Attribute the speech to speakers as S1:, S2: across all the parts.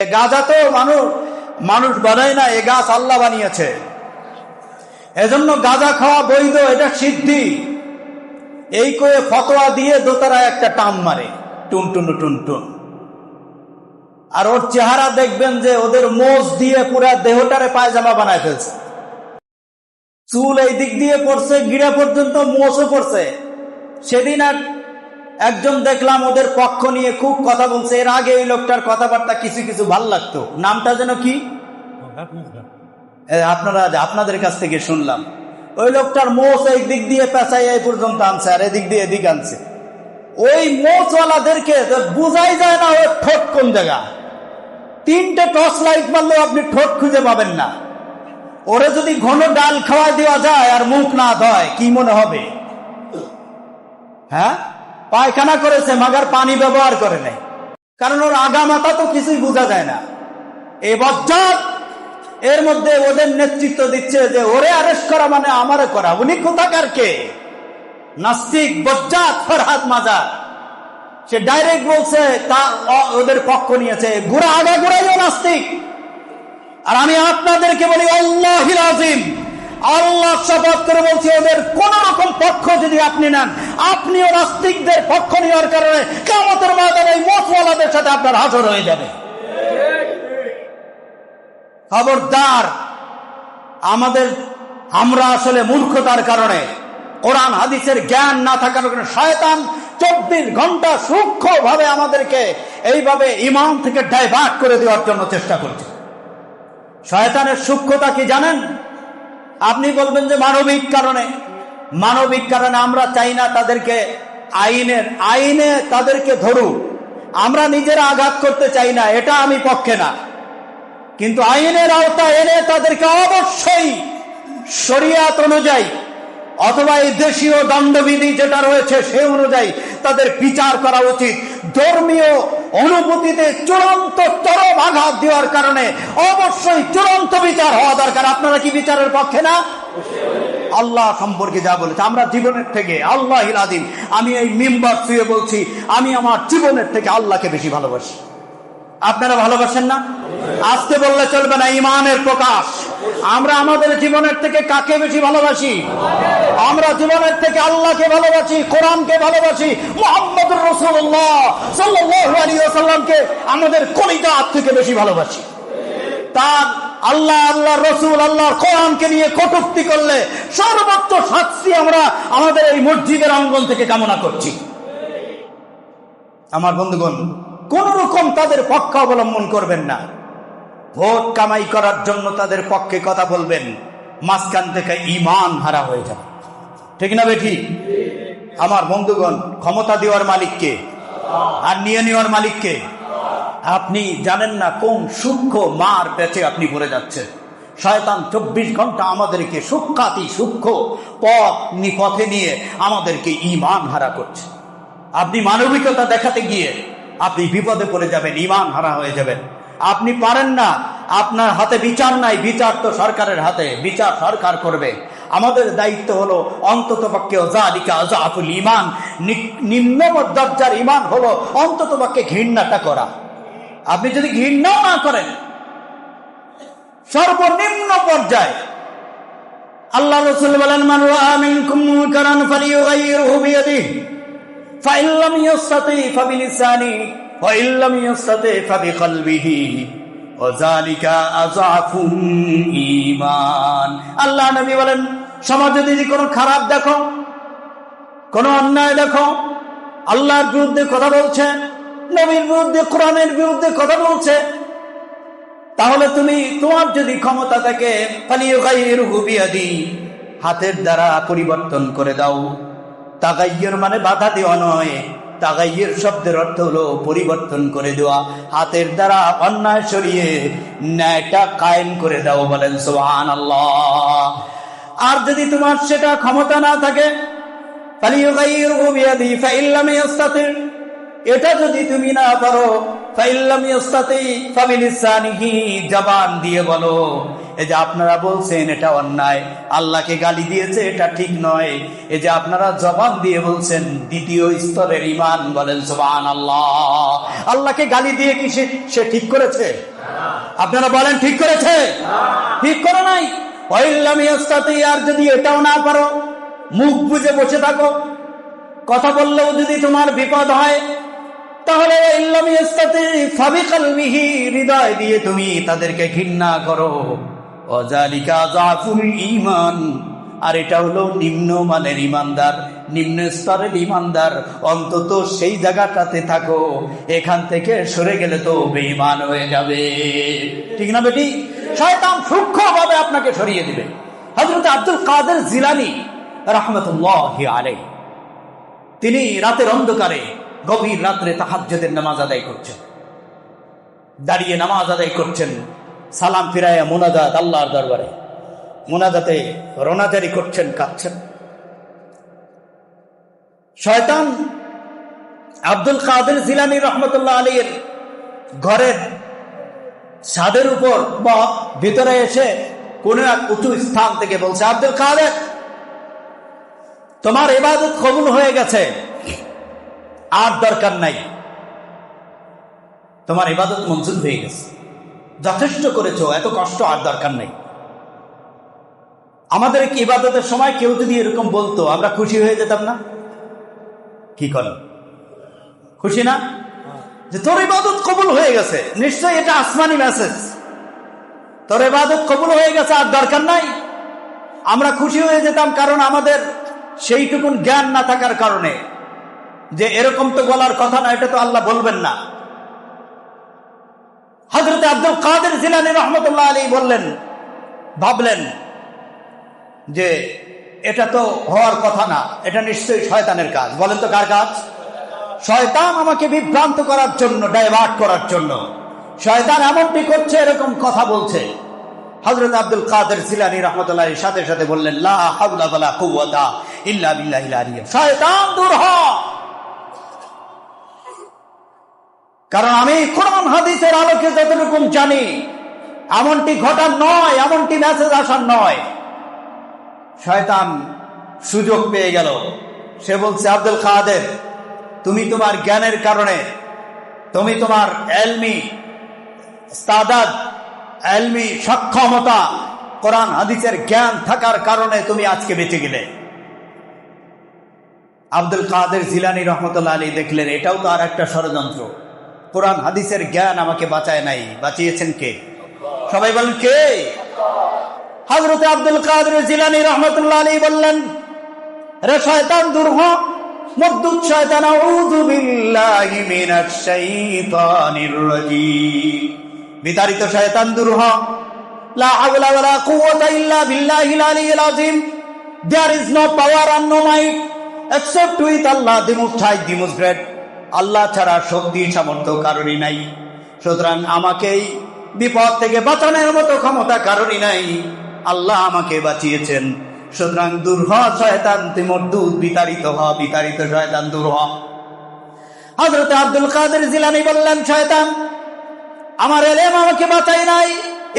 S1: গাঁজা তো মানুষ বানায় না, এ গাছ আল্লাহ বানিয়েছে। এজন্য গাঁজা খাওয়া বৈধ, এটা সিদ্ধি। এই করে ফতোয়া দিয়ে দোতারা একটা টান মারে, টুনটুন টুনটুন। আর ওর চেহারা দেখবেন যে ওদের মোজ দিয়ে পুরা দেহটারে পায়জামা বানায় ফেলছে। চুল এই দিক দিয়ে পড়ছে, গিরা পর্যন্ত মোজও পড়ছে। সেদিন একজন দেখলাম ওদের পক্ষ নিয়ে খুব কথা বলছে। এর আগে এই লোকটার কথাবার্তা কিছু কিছু ভাল লাগতো। নামটা যেন কি, আপনাদের কাছ থেকে শুনলাম। ওই লোকটার মোচ এই দিক দিয়ে পেঁচাই এই পর্যন্ত আনছে, আর এদিক দিয়ে এদিক আনছে। ওই মোচওয়ালাদেরকে বুঝাই যায় না ওর ঠোঁট কোন জায়গা। 3টে টর্চ লাইট মারলেও আপনি ঠোঁট খুঁজে পাবেন না। ওরে যদি ঘন ডাল খাওয়াই দেওয়া যায় আর মুখ না ধয়, কি মনে হবে? হ্যাঁ, পায়খানা করেছে মাগার পানি ব্যবহার করে নাই, কারণ ওর আগা মাথা তো কিছুই বোঝা যায় না। এই বজ্জাত এর মধ্যে ওদের নেতৃত্ব দিচ্ছে যে ওরে অ্যারেস্ট করা মানে আমারে করা। উনি কোথাকার কে? নাস্তিক বজ্জাত ফরহাদ মাজার। সে ডাইরেক্ট বলছে, তা ওদের পক্ষ নিয়েছে। গুড়া আগা গুড়াইও নাস্তিক। আর আমি আপনাদেরকে বলি, আল্লাহিল আযীম, আল্লাহ শপথ করে বলছি, ওদের কোন রকম পক্ষ যদি আপনি নেন, আপনিও নাস্তিকদের পক্ষ নেওয়ার কারণে কিয়ামতের ময়দানে এই মোচওয়ালাদের সাথে আপনার হাসর হয়ে যাবে। খবরদার। আমরা আসলে মূর্খতার কারণে, কোরআন হাদিসের জ্ঞান না থাকার কারণে শয়তান 24 ঘন্টা সূক্ষ্মভাবে আমাদেরকে এইভাবে ঈমান থেকে ডাইভার্ট করে দেওয়ার জন্য চেষ্টা করছে। শয়তানের সূক্ষ্মতা কি জানেন? আপনি বলবেন যে মানবিক কারণে। মানবিক কারণে আমরা চাই না তাদেরকে আইনে তাদেরকে ধরুক। আমরা নিজেরা আঘাত করতে চাই না, এটা আমি পক্ষে না। কিন্তু আইনের আওতায় এনে তাদেরকে অবশ্যই শরিয়াত অনুযায়ী অথবা এই দেশীয় দণ্ডবিধি যেটা রয়েছে সে অনুযায়ী তাদের বিচার করা উচিত। ধর্মীয় অনুভূতিতে চূড়ান্ত চরম আঘাত দেওয়ার কারণে অবশ্যই চূড়ান্ত বিচার হওয়া দরকার। আপনারা কি বিচারের পক্ষে না? আল্লাহ সম্পর্কে যা বলেছে, আমরা জীবনের থেকে, আল্লাহিল আযীম, আমি এই মিম্বার ছুঁয়ে বলছি, আমি আমার জীবনের থেকে আল্লাহকে বেশি ভালোবাসি। আপনারা ভালোবাসেন না? আজকে বললে চলবে না, ঈমানের প্রকাশ। আমরা আমাদের জীবনের থেকে কাকে বেশি ভালোবাসি? আমরা জীবনের থেকে আল্লাহকে ভালোবাসি, কোরআনকে ভালোবাসি, মুহাম্মদুর রাসূলুল্লাহ সাল্লাল্লাহু আলাইহি ওয়াসাল্লামকে আমাদের কলিজার থেকে বেশি ভালোবাসি। তার আল্লাহর রাসূল, আল্লাহর কোরআনকে নিয়ে কটূক্তি করলে সর্বোচ্চ শাস্তি আমরা আমাদের এই মসজিদের অঙ্গন থেকে কামনা করছি। আমার বন্ধুগণ, কোন রকম তাদের পক্ষ অবলম্বন করবেন না। ভোট কামাই করার জন্য তাদের পক্ষে কথা বলবেন, মাঝখান থেকে ঈমান হারা হয়ে যাবে। ঠিক না বেঠি? আমার বন্ধুগণ, ক্ষমতা দেওয়ার মালিককে আর নিয়ে নেওয়ার মালিককে। আপনি জানেন না কোন সূক্ষ্ম মার পেছে আপনি পড়ে যাচ্ছেন। শয়তান 24 ঘন্টা আমাদেরকে সূক্ষ্ম পথে নিয়ে আমাদেরকে ঈমান হারা করছে। আপনি মানবিকতা দেখাতে গিয়ে আপনি বিপদে পড়ে যাবেন, ঈমান হারা হয়ে যাবেন। আপনি পারেন না, আপনার হাতে বিচার নাই, বিচার তো সরকারের হাতে, বিচার সরকার করবে। আমাদের দায়িত্ব হলো অন্তত পক্ষে যালিকা আযাফুল ঈমান, নিম্ন দরজার ঈমান হলো অন্তত পক্ষে ঘৃণাটা করা। আপনি যদি ঘৃণা না করেন, সর্বনিম্ন পর্যায়ে আল্লাহ রাসূল বলেন, মান রাআ মিনকুম মুনকারান ফালিয়ুগাইয়িরহু বিয়াদিহি ফাইন লাম ইসতাতি ফাবিলিসানিহি ওয়া ইন লাম ইসতাতি ফাবিকলবিহি ওয়া যালিকা আযাফুল ঈমান। আল্লাহ নবী বলেন, সমাজে যদি কোনো খারাপ দেখো, কোনো অন্যায় দেখো, আল্লাহর বিরুদ্ধে কথা বলছে, নবীর বিরুদ্ধে, কোরআনের বিরুদ্ধে কথা বলছে, তাহলে তোমার যদি ক্ষমতা থাকে, ফালিয়ুগাইয়িরহু বিয়াদিহি, হাতের দ্বারা পরিবর্তন করে দাও। তাগাইয়্যুর মানে বাধা দেওয়া নয়, তাগাইয়্যুর শব্দের অর্থ হলো পরিবর্তন করে দেওয়া। হাতের দ্বারা অন্যায় সরিয়ে ন্যায়টা কায়েম করে দাও। বলেন সুবহানাল্লাহ। আর যদি তোমার সেটা ক্ষমতা না থাকে, ফালিয়ুগাইয়িরহু বিয়াদিহি ফাইন লাম ইসতাতি, এটা যদি তুমি না পারো, ফাইল্লাম ইয়াস্তাতি ফাবিলিসানিহি, জবান দিয়ে বলো। এই যে আপনারা বলছেন এটা অন্যায়, আল্লাহকে গালি দিয়েছে, এটা ঠিক নয়, এই যে আপনারা জবান দিয়ে বলছেন, দ্বিতীয় স্তরের ঈমান, বলেন সুবহানাল্লাহ। আল্লাহকে গালি দিয়ে কি সে ঠিক করেছে? আপনারা বলেন ঠিক করেছে? ঠিক করে নাই। ওয়াইল্লাম ইয়াস্তাতি, আর যদি এটাও না পারো, মুখ বুজে বসে থাকো, কথা বললেও যদি তোমার বিপদ হয়, তাহলে হৃদয় দিয়ে তুমি তাদেরকে ঘৃণা করো। ওয়াযালিকা যাফুল ঈমান, আর এটা হলো নিম্ন মানের ঈমানদার, নিম্ন স্তরের ঈমানদার। অন্তত সেই জায়গাটাতে থাকো, এখান থেকে সরে গেলে তো বেঈমান হয়ে যাবে, ঠিক না বেটি? শয়তান সূক্ষ্মভাবে আপনাকে সরিয়ে দিবে। হযরত আব্দুল কাদের জিলানী রাহমাতুল্লাহি আলাইহি, তিনি রাতের অন্ধকারে গভীর রাত্রে তাহাজ্জুদের নামাজ আদায় করছেন, দাঁড়িয়ে নামাজ আদায় করছেন, সালাম ফিরাইয়া মুনাজাত, আল্লাহর দরবারে মুনাজাতে রোনাজারি করছেন, কাঁদছেন। শয়তান আব্দুল কাদের জিলানী রাহমাতুল্লাহ আলাইহির ঘরের ছাদের উপর বা ভিতরে এসে কোন এক উঁচু স্থান থেকে বলছে, আব্দুল কাদের, তোমার ইবাদত কবুল হয়ে গেছে, আর দরকার নাই, তোমার ইবাদত মঞ্জুর হয়ে গেছে, যথেষ্ট করেছো, এত কষ্ট আর দরকার নাই। আমাদের কি ইবাদতের সময় কেউ যদি এরকম বলতো, আমরা খুশি হয়ে যেতাম না? কি করেন, খুশি না? যে তোর ইবাদত কবুল হয়ে গেছে, নিশ্চয়ই এটা আসমানি মেসেজ, তোর ইবাদত কবুল হয়ে গেছে, আর দরকার নাই। আমরা খুশি হয়ে যেতাম, কারণ আমাদের সেইটুকুন জ্ঞান না থাকার কারণে যে এরকম তো বলার কথা না, এটা তো আল্লাহ বলবেন না। হযরত আব্দুল কাদের জিলানী রাহমাতুল্লাহ আলাইহি বললেন, ভাবলেন যে এটা তো হওয়ার কথা না, এটা নিশ্চয়ই শয়তানের কাজ। বলেন তো কার কাজ? শয়তান আমাকে বিভ্রান্ত করার জন্য, ডাইভার্ট করার জন্য শয়তান এমনটি করছে, এরকম কথা বলছে। হযরত আব্দুল কাদের জিলানী রাহমাতুল্লাহ আলাইহি সাথে সাথে বললেন, লা হাওলা ওয়ালা কুওয়াতা ইল্লা বিল্লাহিল আলিয়্যিল আযীম, শয়তান দূর হ, কারণ আমি কোরআন হাদিসের আলোকে যতটুকু জানি, এমনটি ঘটার নয়, এমনটি মেসেজ আসার নয়। শয়তান সুযোগ পেয়ে গেল, সে বলছে, আব্দুল কাদের, তুমি তোমার জ্ঞানের কারণে, তুমি তোমার এলমি ইস্তাদাদ, এলমি সক্ষমতা, কোরআন হাদিসের জ্ঞান থাকার কারণে তুমি আজকে বেঁচে গেলে। আব্দুল কাদের জিলানী রাহমাতুল্লাহ আলাইহি দেখলেন, এটাও তো আর একটা ষড়যন্ত্র, কোরআন হাদিসের জ্ঞান আমাকে বাঁচায় নাই, বাঁচিয়েছেন কে? সবাই বলেন কে? হযরত আব্দুল কাদের জিলানী রাহমাতুল্লাহ আলাইহি বললেন, রে শয়তান দূর হ, মদ্দুদ শয়তান, আউযু বিল্লাহি মিনাশ শাইতানির রাজীম, বিতাড়িত শয়তান দূর হ, লা হাওলা ওয়ালা কুওয়াতা ইল্লা বিল্লাহিল আলিয়্যিল আযীম, there is no power and no might except with Allah, the most high, the most great, আল্লাহ ছাড়া শক্তি সামর্থ্য কারোরই নাই। সুতরাং আমাকেই বিপদ থেকে বাঁচানোর মতো ক্ষমতা কারোরই নাই, আল্লাহ আমাকে বাঁচিয়েছেন। সুতরাং দূর হ শয়তান, তুই মরদুদ, বিতাড়িত হ, বিতাড়িত শয়তান দূর হ। হযরত আব্দুল কাদের জিলানী বললেন, শয়তান, আমার ইলম আমাকে বাঁচায় নাই,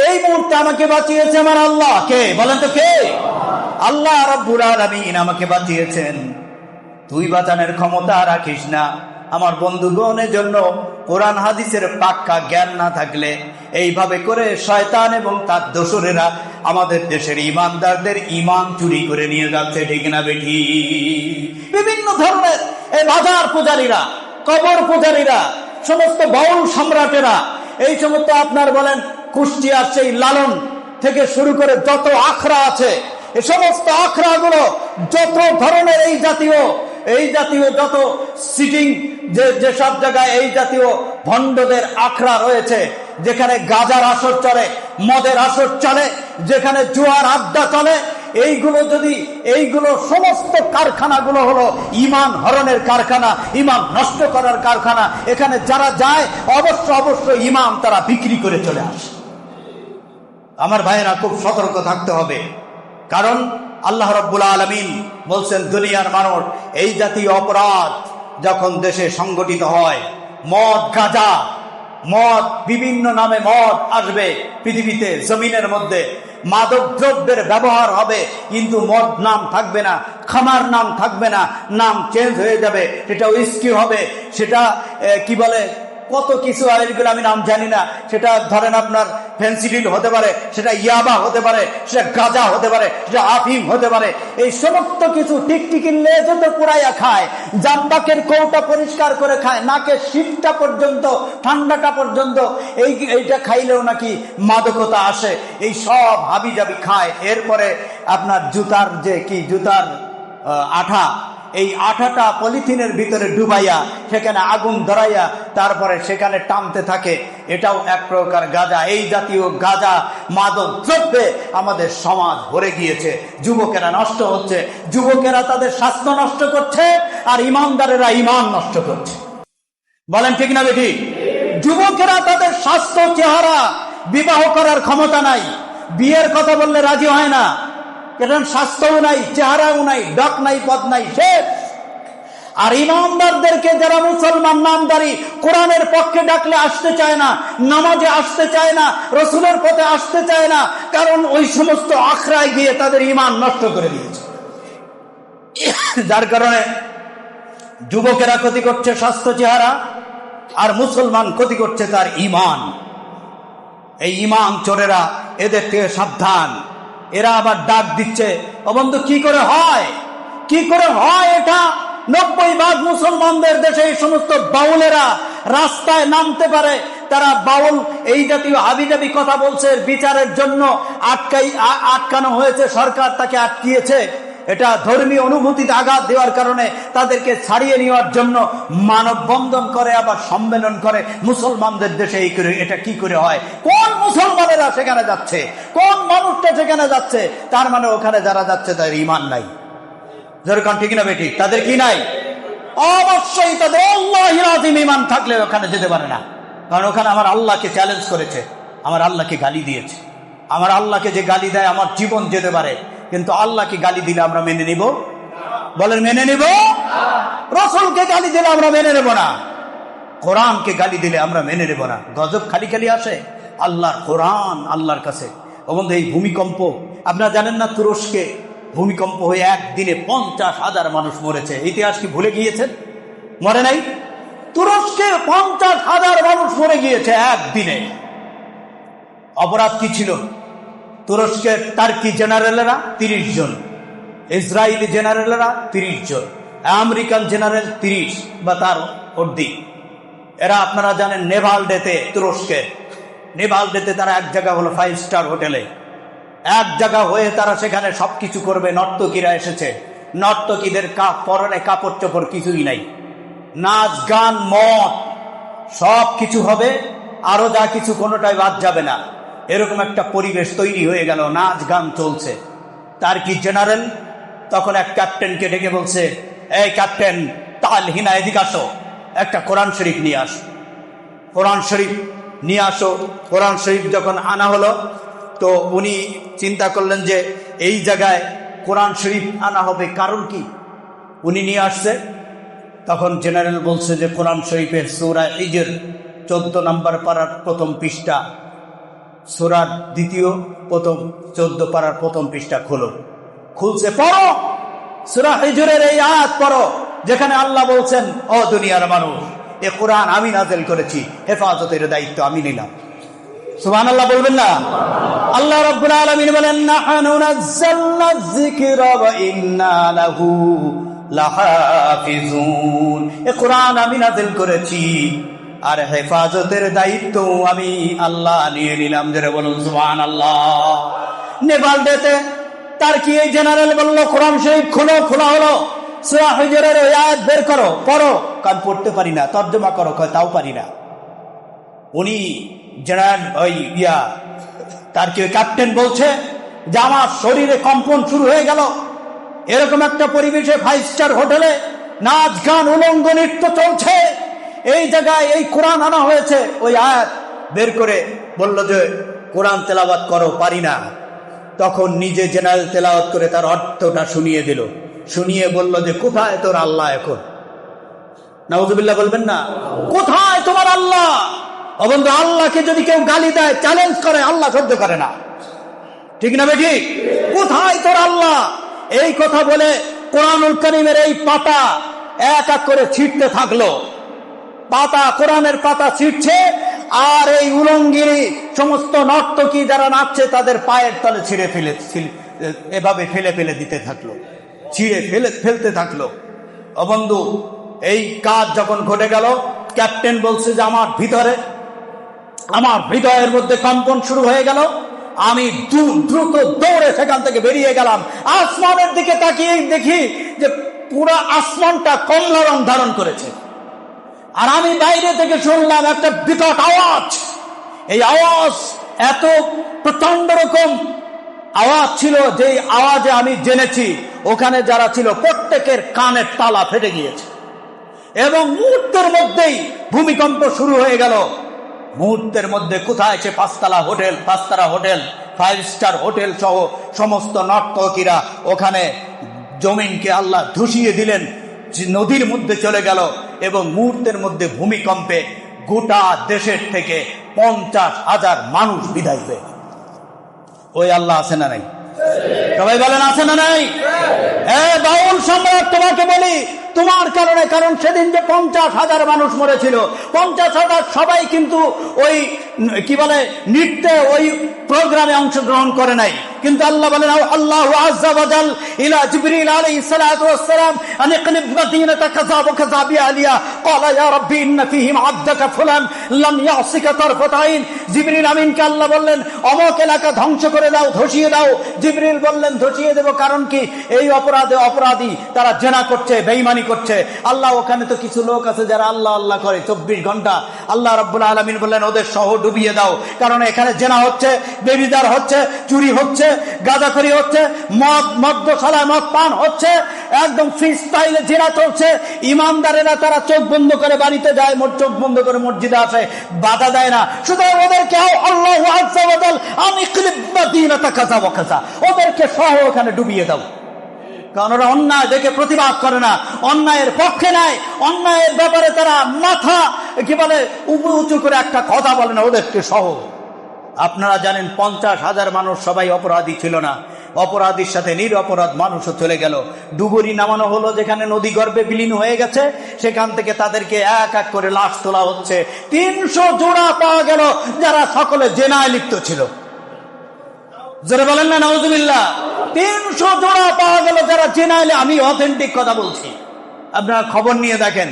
S1: এই মুহূর্তে আমাকে বাঁচিয়েছে আমার আল্লাহ। কে? বলেন তো কে? আল্লাহ রাব্বুল আলামিন আমাকে বাঁচিয়েছেন। তুই বাঁচানোর ক্ষমতা রাখিস না। আমার বন্ধুগণের জন্য কোরআন হাদিসের পাক্কা জ্ঞান না থাকলে এইভাবে করে শয়তান এবং তার দোসরেরা আমাদের দেশের ইমানদারদের ইমান চুরি করে নিয়ে যাচ্ছে, ঠিক না বেঠি? বিভিন্ন ধরনের এই বাজার পূজারীরা, কবর পূজারীরা, সমস্ত বাউল সম্রাটেরা, এই সমস্ত আপনার বলেন কুষ্টিয়ার সেই লালন থেকে শুরু করে যত আখড়া আছে, এই সমস্ত আখড়াগুলো যত ধরনের এই জাতীয় যত সিটিং, যেসব জায়গায় এই জাতীয় ভণ্ডদের আখড়া রয়েছে, যেখানে গাজার আসর চলে, মদের আসর চলে, যেখানে জুয়ার আড্ডা চলে, এইগুলো সমস্ত কারখানাগুলো হলো ঈমান হরণের কারখানা, ঈমান নষ্ট করার কারখানা। এখানে যারা যায় অবশ্য ঈমান তারা বিক্রি করে চলে আসে। আমার ভাইয়েরা, খুব সতর্ক থাকতে হবে, কারণ আল্লাহ রাব্বুল আলামিন বলছেন, দুনিয়ার মানুষ এই জাতীয় অপরাধ যখন দেশে সংগঠিত হয়, মদ, গাঁজা, মদ, বিভিন্ন নামে মদ আসবে পৃথিবীতে, জমিনের মধ্যে মাদক দ্রব্যের ব্যবহার হবে, কিন্তু মদ নাম থাকবে না, খামার নাম থাকবে না, নাম চেঞ্জ হয়ে যাবে। সেটা উইস্কি হবে, সেটা কি বলে কত কিছু, এগুলো আমি নাম জানি না। সেটা ধরেন আপনার ফেন্সিডিল হতে পারে, সেটা ইয়াবা হতে পারে, সেটা গাঁজা হতে পারে, সেটা আফিম হতে পারে। এই সমস্ত কিছু টিকটিকির লেজও তো পুরাইয়া খায়, জাম্বাকের কৌটা পরিষ্কার করে খায়, নাকে শীতটা পর্যন্ত, ঠান্ডাটা পর্যন্ত এইটা খাইলেও নাকি মাদকতা আসে। এই সব হাবিজাবি খায়। এরপরে আপনার জুতার যে কি জুতার আঠা, এই আঠাটা পলিথিনের ভিতরে ডুবাইয়া সেখানে আগুন ধরাইয়া তারপরে সেখানে টানতে থাকে। এটাও এক প্রকার গাঁজা। এই জাতীয় গাঁজা মাদক দ্রব্যে আমাদের সমাজ ভরে গিয়েছে। যুবকেরা নষ্ট হচ্ছে, যুবকেরা তাদের স্বাস্থ্য নষ্ট করছে, আর ইমানদারেরা ইমান নষ্ট করছে। বলেন ঠিক না বেঠি? যুবকেরা তাদের স্বাস্থ্য, চেহারা, বিবাহ করার ক্ষমতা নাই, বিয়ের কথা বললে রাজি হয় না, কারণ স্বাস্থ্যও নাই, চেহারাও নাই, ডাক নাই, পদ নাই, শেষ। আর ইমানদারদেরকে যারা মুসলমান নামদারি, কোরআনের পক্ষে ডাকলে আসতে চায় না, নামাজে আসতে চায় না, রসুলের পথে আসতে চায় না, কারণ ওই সমস্ত আখড়ায় গিয়ে তাদের ইমান নষ্ট করে দিয়েছে। যার কারণে যুবকেরা ক্ষতি করছে স্বাস্থ্য, চেহারা, আর মুসলমান ক্ষতি করছে তার ইমান। এই ইমান চোরেরা, এদের থেকে সাবধান। এরা আবার ডাক দিচ্ছে, ও বন্ধু কি করে হয়, কি করে হয় এটা? 90% মুসলমানদের দেশে এই সমস্ত বাউলেরা রাস্তায় নামতে পারে, তারা বাউল এই জাতীয় হাবিজাবি কথা বলছে, বিচারের জন্য আটকানো হয়েছে, সরকার তাকে আটকিয়েছে। এটা ধর্মীয় অনুভূতিতে আঘাত দেওয়ার কারণে তাদেরকে ছাড়িয়ে নেওয়ার জন্য মানববন্ধন করে, আবার সম্মেলন করে। মুসলমানদের দেশে এটা কি করে হয়? কোন মুসলমানেরা সেখানে যাচ্ছে, কোন মানুষটা সেখানে যাচ্ছে? তার মানে ওখানে যারা যাচ্ছে তাদের ইমান নাই। যেরকম ঠিক না বেটি? তাদের কি নাই? অবশ্যই তাদের আল্লাহির আযীম ইমান থাকলে ওখানে যেতে পারে না। কারণ ওখানে আমার আল্লাহকে চ্যালেঞ্জ করেছে, আমার আল্লাহকে গালি দিয়েছে। আমার আল্লাহকে যে গালি দেয় আমার জীবন যেতে পারে, কিন্তু আল্লাহকে গালি দিলে আমরা মেনে নিব? বলেন মেনে নিব? রাসূলকে গালি দিলে আমরা মেনে নেব না, কোরআনকে গালি দিলে আমরা মেনে নেব না। গজব খালি খালি আসে আল্লাহর কোরআন, আল্লাহর কাছে। ও বন্ধু, এই ভূমিকম্প আপনারা জানেন না? তুরস্কে ভূমিকম্প হয়ে একদিনে 50,000 মানুষ মরেছে। ইতিহাস কি ভুলে গিয়েছেন? মরে নাই? তুরস্কে 50,000 মানুষ মরে গিয়েছে একদিনে। অপরাধ কি ছিল? তুরস্কের টার্কি জেনারেলেরা 30 জন, ইসরায়েলি জেনারেলেরা 30 জন, আমেরিকান জেনারেল 30 বা তার অর্ধেক। এরা আপনারা জানেন নেভাল ডেতে, তুরস্কের নেভাল ডেতে তারা এক জায়গা হলো 5 স্টার হোটেলে, এক জায়গা হয়ে তারা সেখানে সবকিছু করবে। নর্তকীরা এসেছে, নর্তকীদের পরনে কাপড় চোপড় কিছুই নাই, নাচ গান মদ সব কিছু হবে, আরো যা কিছু কোনোটাই বাদ যাবে না। এরকম একটা পরিবেশ তৈরি হয়ে গেল, নাচ গান চলছে। তার কি জেনারেল তখন এক ক্যাপ্টেনকে ডেকে বলছে, এই ক্যাপ্টেন তাল হিনা, এদিকে আসো, একটা কোরআন শরীফ নিয়ে আসো, কোরআন শরীফ নিয়ে আসো। কোরআন শরীফ যখন আনা হলো, তো উনি চিন্তা করলেন যে এই জায়গায় কোরআন শরীফ আনা হবে, কারণ কি? উনি নিয়ে আসছে। তখন জেনারেল বলছে যে কোরআন শরীফের সূরা হিজর 14 নম্বর পারার প্রথম পৃষ্ঠা, সূরার প্রথম 14 পারার প্রথম পৃষ্ঠা খোলো। খুলছে, পড়ো সূরা হিজরের এই আয়াত পড়ো, যেখানে আল্লাহ বলছেন, ও দুনিয়ার মানুষ, এ কোরআন আমি নাযিল করেছি, হেফাজতের দায়িত্ব আমি নিলাম। সুবহানাল্লাহ বলবেন না? আল্লাহ রাব্বুল আলামিন বলেন, নাহনু নাযালনা যিকরা ওয়া ইন্না লাহু লাহাফিজুন। এ কোরআন আমি নাযিল করেছি, আর হেফাজতের দায়িত্ব আমি আল্লাহ নিয়ে নিলাম। যারা বলুন সুবহানাল্লাহ। নেপাল ডেতে তার কি এই জেনারেল বলল, কোরআন শরীফ খোলো, খোলা হলো, সূরা হিজরের ওই আয়াত বের করো, পড়ো। কারণ পড়তে পারি না, তর্জমা করো, তাও পারি না। উনি জেনারেল ওই তার কি ক্যাপ্টেন বলছে যে আমার শরীরে কম্পন শুরু হয়ে গেল। এরকম একটা পরিবেশে 5 স্টার হোটেলে নাচ গান উলঙ্গ নৃত্য চলছে, এই জায়গায় এই কোরআন আনা হয়েছে। ওই আয়াত বের করে বলল যে কোরআন তেলাওয়াত করো, পারি না। তখন নিজে জেনারেল তেলাওয়াত করে তার অর্থটা শুনিয়ে দিল, শুনিয়ে বলল যে কোথায় তোর আল্লাহ এখন? নাউজুবিল্লাহ বলবেন না? কোথায় তোমার আল্লাহ? ও বন্ধু, আল্লাহকে যদি কেউ গালি দেয়, চ্যালেঞ্জ করে, আল্লাহ সহ্য করে না। ঠিক না বেঠিক? কোথায় তোর আল্লাহ? এই কথা বলে কোরআনুল কারীমের এই পাতা এক এক করে ছিঁড়তে থাকলো। পাতা, কোরআনের পাতা ছিঁড়ছে, আর এই উলঙ্গিনী সমস্ত নর্তকী যারা নাচছে তাদের পায়ের তলে ছিঁড়ে ফেলে এভাবে ফেলে ফেলে দিতে থাকলো, ছিঁড়ে ফেলতে থাকলো। ও বন্ধু, এই কাজ যখন ঘটে গেল, ক্যাপ্টেন বলছে যে আমার হৃদয়ের মধ্যে কম্পন শুরু হয়ে গেল। আমি দ্রুত দৌড়ে সেখান থেকে বেরিয়ে গেলাম। আসমানের দিকে তাকিয়ে দেখি যে পুরো আসমানটা কমলা রং ধারণ করেছে। আর আমি বাইরে থেকে শুনলাম একটা বিকট আওয়াজ। এই আওয়াজ এত প্রচন্ড রকম আওয়াজ ছিল, যে আওয়াজে আমি জেনেছি ওখানে যারা ছিল প্রত্যেকের কানের তালা ফেটে গিয়েছে, এবং মুহূর্তের মধ্যেই ভূমিকম্প শুরু হয়ে গেল। মুহূর্তের মধ্যে কোথায় সে পাঁচতলা হোটেল, 5 স্টার হোটেল সহ সমস্ত নর্তকীরা ওখানে জমিনকে আল্লাহ ধসিয়ে দিলেন, নদীর মধ্যে চলে গেল। এবং মুহূর্তের মধ্যে ভূমিকম্পে গোটা দেশের থেকে 50,000 মানুষ বিদায় হয়ে গেল। ওই আল্লাহ আছে না নাই? সবাই বলেন আছে না নাই? বাউল সম্রাট, তোমাকে বলি তোমার কারণে, কারণ সেদিন যে 50,000 মানুষ মরেছিল, 50,000 সবাই কিন্তু ওই কি বলে নৃত্যে, ওই প্রোগ্রামে অংশগ্রহণ করে নাই। কিন্তু আল্লাহ বলেন আল্লাহু আযজা ওয়া জাল ইলা জিবরিল আলাইহিস সালাতু ওয়াস সালাম আন ইকলিব মাদিনাতা কাযা ওয়া কাযা বিআলিয়া ক্বালা ইয়া রাব্বি ইন্না ফীহিম আবদাকা ফুলান লাম ইয়াসিকা তারফাত আইন। জিবরিল আমিনকে আল্লাহ বললেন অমুক এলাকা ধ্বংস করে দাও, ধসিয়ে দাও। জিবরিল বললেন ধসিয়ে দেব, কারণ কি? এই অপরাধী তারা জেনা করছে, বেঈমানি করছে। আল্লাহ, ওখানে তো কিছু লোক আছে যারা আল্লাহ আল্লাহ করে 24 ঘন্টা। আল্লাহ রাব্বুল আলামিন বললেন ওদের সহ ডুবিয়ে দাও, কারণ এখানে জেনা হচ্ছে, বেবিচার হচ্ছে, চুরি হচ্ছে, গাঁজাখড়ি হচ্ছে, মদ্যশালায় মদ পান হচ্ছে, একদম ফ্রি স্টাইলে জেনা চলছে। ইমানদারেরা তারা চোখ বন্ধ করে বাড়িতে যায়, চোখ বন্ধ করে মসজিদে আসে, বাধা দেয় না। সুতরাং ওদেরকে আল্লাহু আযজা ওয়া জাল আন ইকলিব মাদিনাতা কাযা ওয়া কাযা, ওদেরকে সহ ওখানে ডুবিয়ে দাও। কারণ ওরা অন্যায় দেখে প্রতিবাদ করে না, অন্যায়ের পক্ষে নাই, অন্যায়ের ব্যাপারে তারা মাথা কি বলে উঁচু করে একটা কথা বলে না, ওদেরকে সহ। আপনারা জানেন 50,000 মানুষ সবাই অপরাধী ছিল না, অপরাধীর সাথে নিরপরাধ মানুষও চলে গেল। ডুবুরি নামানো হলো, যেখানে নদী গর্ভে বিলীন হয়ে গেছে, সেখান থেকে তাদেরকে এক এক করে লাশ তোলা হচ্ছে। 300 জোড়া পাওয়া গেল যারা সকলে জেনায় লিপ্ত ছিল। যারা বলেন না নাউজুবিল্লাহ, 300 জোড়া পাওয়া গেল যারা জেনায়। আমি অথেন্টিক কথা বলছি, আপনারা খবর নিয়ে দেখেন,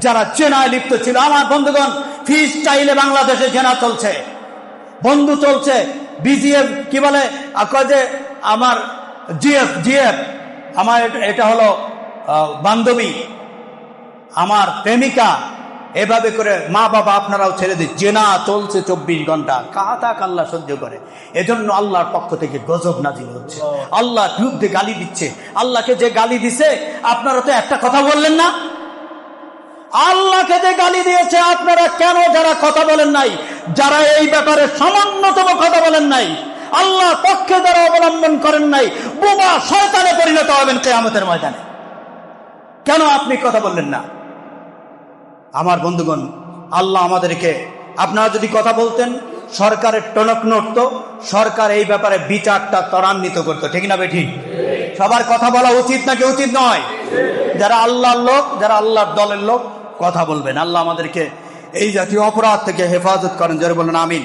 S1: যারা জেনায় লিপ্ত ছিল। আমার বন্ধুগণ, ফ্রি স্টাইলে বাংলাদেশে জেনা চলছে, বন্ধু চলছে। বিজিএফ কি বলে, যে আমার জিএফ আমার এটা হলো বান্ধবী, আমার প্রেমিকা, এভাবে করে মা বাবা আপনারাও ছেড়ে দিন। জেনা চলছে 24 ঘন্টা, কাতা কাল্লা সহ্য করে। এজন্য আল্লাহর পক্ষ থেকে গজব নাজিল হচ্ছে, আল্লাহ বিরুদ্ধে গালি দিচ্ছে। আল্লাহকে যে গালি দিছে, আপনারা তো একটা কথা বললেন না? আল্লাহকে যে গালি দিয়েছে, আপনারা কেন যারা কথা বলেন নাই, যারা এই ব্যাপারে সামান্যতম কথা বলেন নাই, আল্লাহ পক্ষে যারা অবলম্বন করেন নাই, বোমা শয়তানে পরিণত হবেন কিয়ামতের ময়দানে। কেন আপনি কথা বললেন না? আমার বন্ধুগণ, আল্লাহ আমাদেরকে, আপনারা যদি কথা বলতেন, সরকারের টনক নড়ত, সরকার এই ব্যাপারে বিচারটা ত্বরান্বিত করতো। ঠিক না বেঠিক? সবার কথা বলা উচিত নাকি উচিত নয়? যারা আল্লাহর লোক, যারা আল্লাহর দলের লোক, কথা বলবেন। আল্লাহ আমাদেরকে এই জাতীয় অপরাধ থেকে হেফাজত করেন। যারা বলেন আমিন।